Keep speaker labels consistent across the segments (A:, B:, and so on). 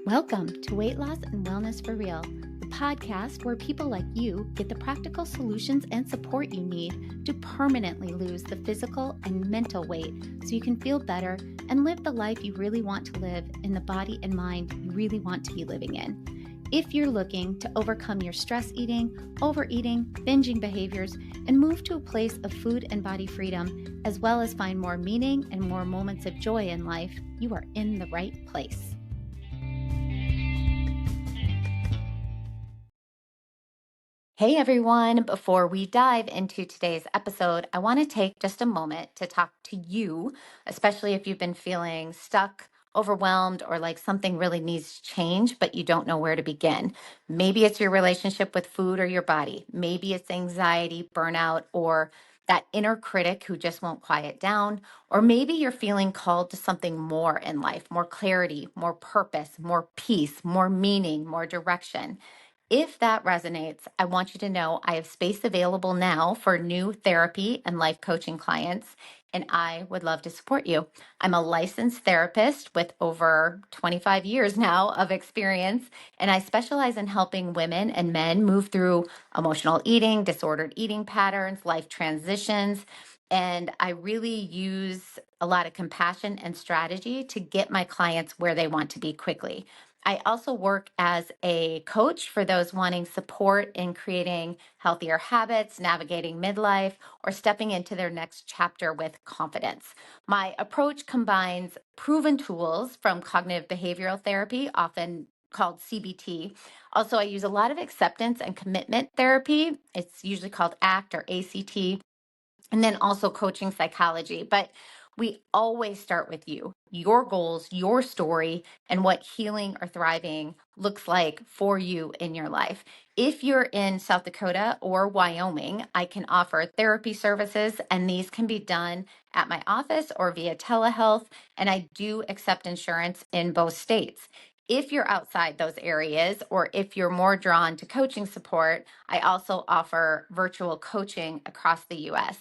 A: Welcome to Weight Loss and Wellness for Real, the podcast where people like you get the practical solutions and support you need to permanently lose the physical and mental weight so you can feel better and live the life you really want to live in the body and mind you really want to be living in. If you're looking to overcome your stress eating, overeating, binging behaviors, and move to a place of food and body freedom, as well as find more meaning and more moments of joy in life, you are in the right place. Hey everyone, before we dive into today's episode, I want to take just a moment to talk to you, especially if you've been feeling stuck, overwhelmed, or like something really needs to change, but you don't know where to begin. Maybe it's your relationship with food or your body. Maybe it's anxiety, burnout, or that inner critic who just won't quiet down. Or maybe you're feeling called to something more in life, more clarity, more purpose, more peace, more meaning, more direction. If that resonates, I want you to know I have space available now for new therapy and life coaching clients, and I would love to support you. I'm a licensed therapist with over 25 years now of experience, and I specialize in helping women and men move through emotional eating, disordered eating patterns, life transitions. And I really use a lot of compassion and strategy to get my clients where they want to be quickly. I also work as a coach for those wanting support in creating healthier habits, navigating midlife, or stepping into their next chapter with confidence. My approach combines proven tools from cognitive behavioral therapy, often called CBT. Also, I use a lot of acceptance and commitment therapy. It's usually called ACT or ACT, and then also coaching psychology. But we always start with you, your goals, your story, and what healing or thriving looks like for you in your life. If you're in South Dakota or Wyoming, I can offer therapy services, and these can be done at my office or via telehealth. And I do accept insurance in both states. If you're outside those areas, or if you're more drawn to coaching support, I also offer virtual coaching across the US.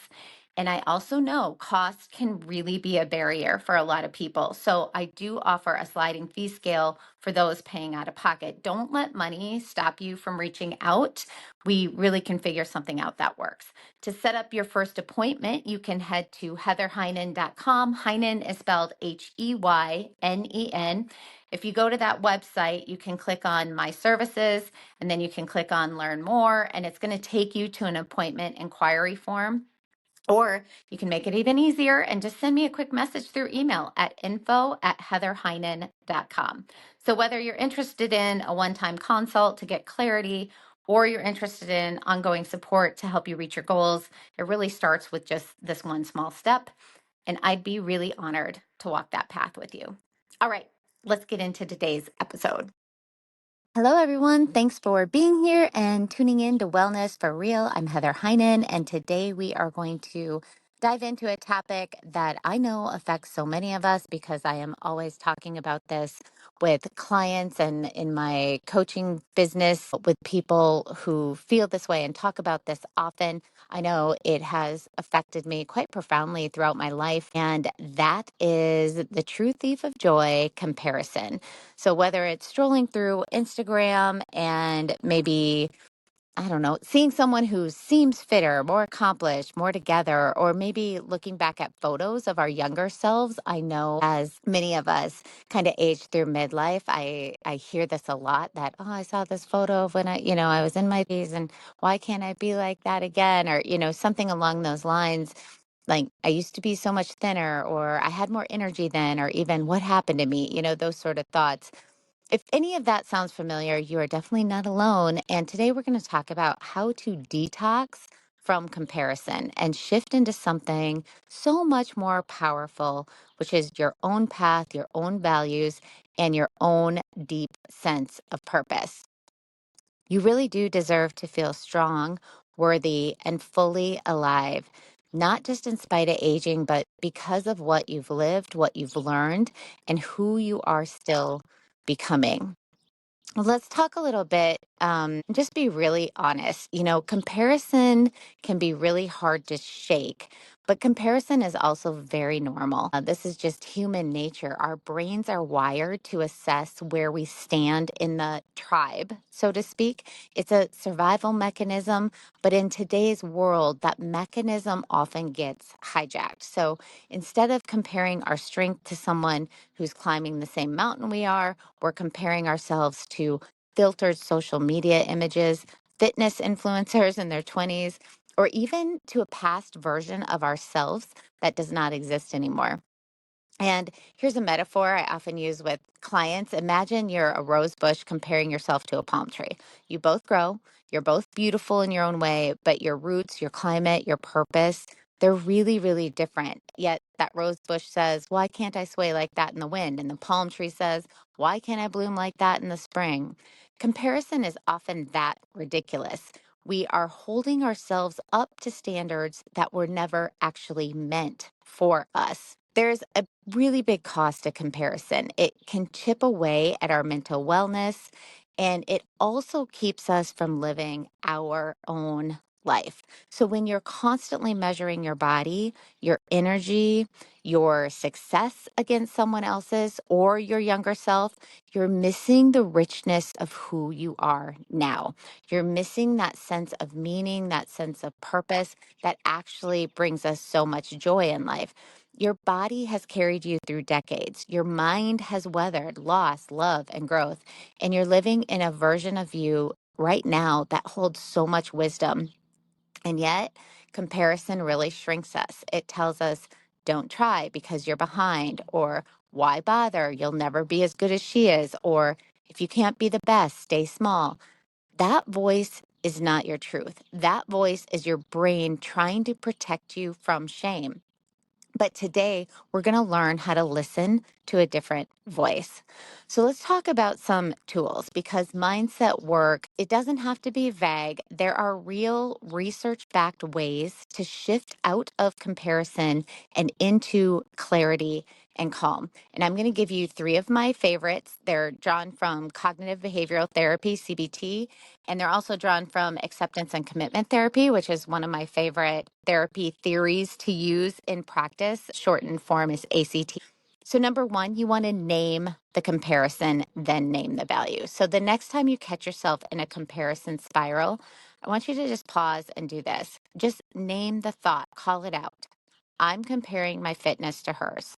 A: And I also know cost can really be a barrier for a lot of people. So I do offer a sliding fee scale for those paying out of pocket. Don't let money stop you from reaching out. We really can figure something out that works. To set up your first appointment, you can head to heatherheynen.com. Heinen is spelled Heynen. If you go to that website, you can click on My Services, and then you can click on Learn More, and it's going to take you to an appointment inquiry form. Or you can make it even easier and just send me a quick message through email at info@heatherheynen.com. So whether you're interested in a one-time consult to get clarity, or you're interested in ongoing support to help you reach your goals, it really starts with just this one small step. And I'd be really honored to walk that path with you. All right, let's get into today's episode. Hello, everyone. Thanks for being here and tuning in to Wellness for Real. I'm Heather Heynen, and today we are going to dive into a topic that I know affects so many of us because I am always talking about this with clients and in my coaching business with people who feel this way and talk about this often. I know it has affected me quite profoundly throughout my life, and that is the true thief of joy, comparison. So whether it's strolling through Instagram and maybe, I don't know, seeing someone who seems fitter, more accomplished, more together, or maybe looking back at photos of our younger selves. I know as many of us kind of age through midlife, I hear this a lot that, oh, I saw this photo of when I was in my days and why can't I be like that again? Or, something along those lines. Like I used to be so much thinner, or I had more energy then, or even what happened to me, those sort of thoughts. If any of that sounds familiar, you are definitely not alone. And today we're going to talk about how to detox from comparison and shift into something so much more powerful, which is your own path, your own values, and your own deep sense of purpose. You really do deserve to feel strong, worthy, and fully alive, not just in spite of aging, but because of what you've lived, what you've learned, and who you are still becoming. Let's talk a little bit Just be really honest. Comparison can be really hard to shake, but comparison is also very normal. This is just human nature. Our brains are wired to assess where we stand in the tribe, so to speak. It's a survival mechanism, but in today's world, that mechanism often gets hijacked. So instead of comparing our strength to someone who's climbing the same mountain we are, we're comparing ourselves to filtered social media images, fitness influencers in their 20s, or even to a past version of ourselves that does not exist anymore. And here's a metaphor I often use with clients. Imagine you're a rose bush comparing yourself to a palm tree. You both grow, you're both beautiful in your own way, but your roots, your climate, your purpose, they're really, really different. Yet that rose bush says, why can't I sway like that in the wind? And the palm tree says, why can't I bloom like that in the spring? Comparison is often that ridiculous. We are holding ourselves up to standards that were never actually meant for us. There's a really big cost to comparison. It can chip away at our mental wellness, and it also keeps us from living our own life. So when you're constantly measuring your body, your energy, your success against someone else's or your younger self, you're missing the richness of who you are now. You're missing that sense of meaning, that sense of purpose that actually brings us so much joy in life. Your body has carried you through decades. Your mind has weathered loss, love, and growth. And you're living in a version of you right now that holds so much wisdom. And yet, comparison really shrinks us. It tells us, don't try because you're behind, or why bother? You'll never be as good as she is, or if you can't be the best, stay small. That voice is not your truth. That voice is your brain trying to protect you from shame. But today, we're going to learn how to listen to a different voice. So let's talk about some tools because mindset work, it doesn't have to be vague. There are real research-backed ways to shift out of comparison and into clarity and calm. And I'm going to give you three of my favorites. They're drawn from cognitive behavioral therapy, CBT, and they're also drawn from acceptance and commitment therapy, which is one of my favorite therapy theories to use in practice. Shortened form is ACT. So, number one, you want to name the comparison, then name the value. So, the next time you catch yourself in a comparison spiral, I want you to just pause and do this. Just name the thought, call it out. I'm comparing my fitness to hers.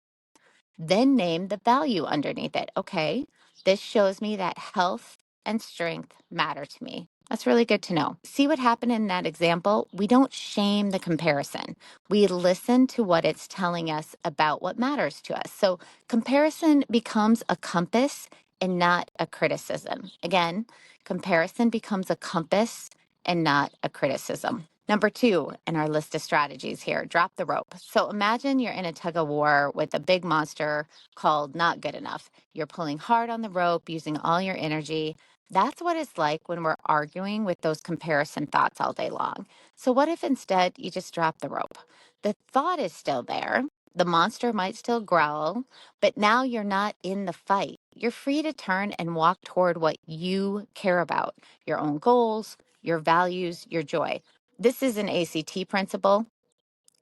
A: Then name the value underneath it. Okay, this shows me that health and strength matter to me. That's really good to know. See what happened in that example? We don't shame the comparison. We listen to what it's telling us about what matters to us. So comparison becomes a compass and not a criticism. Again, comparison becomes a compass and not a criticism. Number two in our list of strategies here, drop the rope. So imagine you're in a tug of war with a big monster called not good enough. You're pulling hard on the rope, using all your energy. That's what it's like when we're arguing with those comparison thoughts all day long. So what if instead you just drop the rope? The thought is still there. The monster might still growl, but now you're not in the fight. You're free to turn and walk toward what you care about, your own goals, your values, your joy. This is an ACT principle,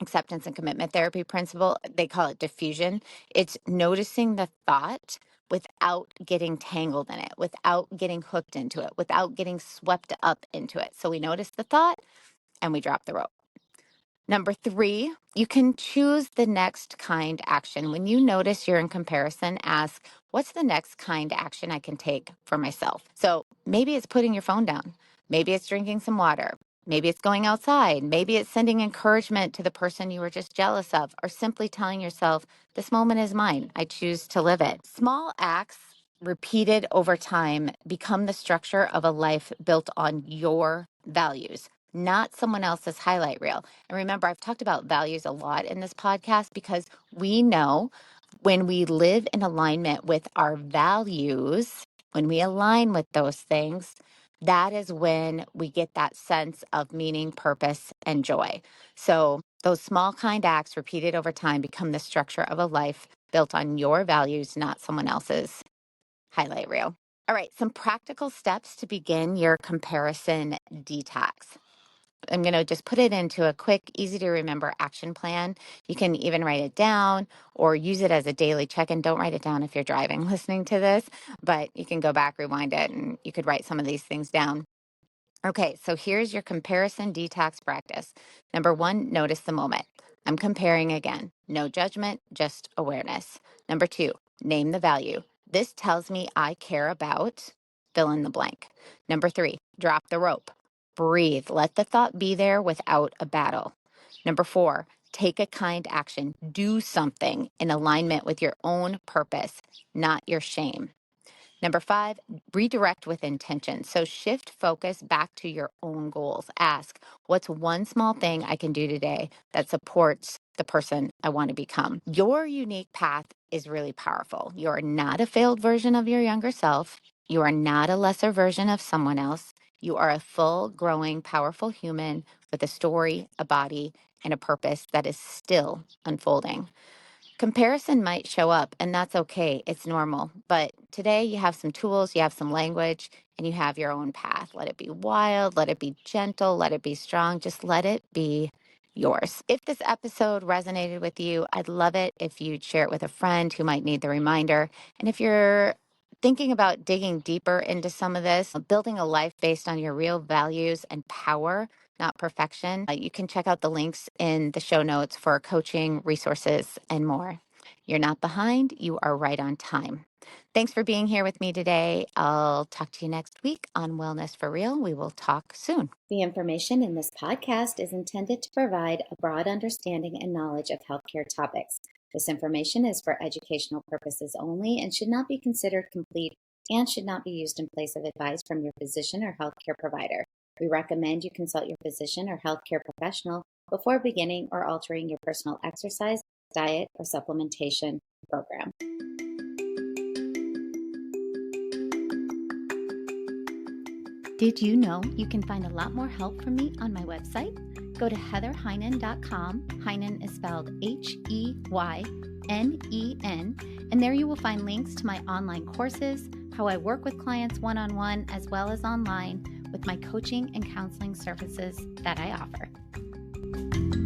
A: acceptance and commitment therapy principle. They call it diffusion. It's noticing the thought without getting tangled in it, without getting hooked into it, without getting swept up into it. So we notice the thought and we drop the rope. Number three, you can choose the next kind action. When you notice you're in comparison, ask, what's the next kind action I can take for myself? So maybe it's putting your phone down. Maybe it's drinking some water. Maybe it's going outside. Maybe it's sending encouragement to the person you were just jealous of, or simply telling yourself, this moment is mine. I choose to live it. Small acts repeated over time become the structure of a life built on your values, not someone else's highlight reel. And remember, I've talked about values a lot in this podcast because we know when we live in alignment with our values, when we align with those things, that is when we get that sense of meaning, purpose, and joy. So those small kind acts repeated over time become the structure of a life built on your values, not someone else's highlight reel. All right, some practical steps to begin your comparison detox. I'm going to just put it into a quick, easy to remember action plan. You can even write it down or use it as a daily check in. Don't write it down if you're driving listening to this, but you can go back, rewind it, and you could write some of these things down. Okay, so here's your comparison detox practice. Number one, notice the moment. I'm comparing again. No judgment, just awareness. Number two, name the value. This tells me I care about, fill in the blank. Number three, drop the rope. Breathe. Let the thought be there without a battle. Number four, take a kind action. Do something in alignment with your own purpose, not your shame. Number five, redirect with intention. So shift focus back to your own goals. Ask, what's one small thing I can do today that supports the person I want to become? Your unique path is really powerful. You're not a failed version of your younger self. You are not a lesser version of someone else. You are a full, growing, powerful human with a story, a body, and a purpose that is still unfolding. Comparison might show up, and that's okay. It's normal. But today you have some tools, you have some language, and you have your own path. Let it be wild, let it be gentle, let it be strong. Just let it be yours. If this episode resonated with you, I'd love it if you'd share it with a friend who might need the reminder. And if you're thinking about digging deeper into some of this, building a life based on your real values and power, not perfection, you can check out the links in the show notes for coaching, resources, and more. You're not behind, you are right on time. Thanks for being here with me today. I'll talk to you next week on Wellness for Real. We will talk soon.
B: The information in this podcast is intended to provide a broad understanding and knowledge of healthcare topics. This information is for educational purposes only and should not be considered complete and should not be used in place of advice from your physician or healthcare provider. We recommend you consult your physician or healthcare professional before beginning or altering your personal exercise, diet, or supplementation program.
A: Did you know you can find a lot more help from me on my website? Go to heatherheynen.com. Heynen is spelled Heynen, and there you will find links to my online courses, how I work with clients one-on-one, as well as online with my coaching and counseling services that I offer.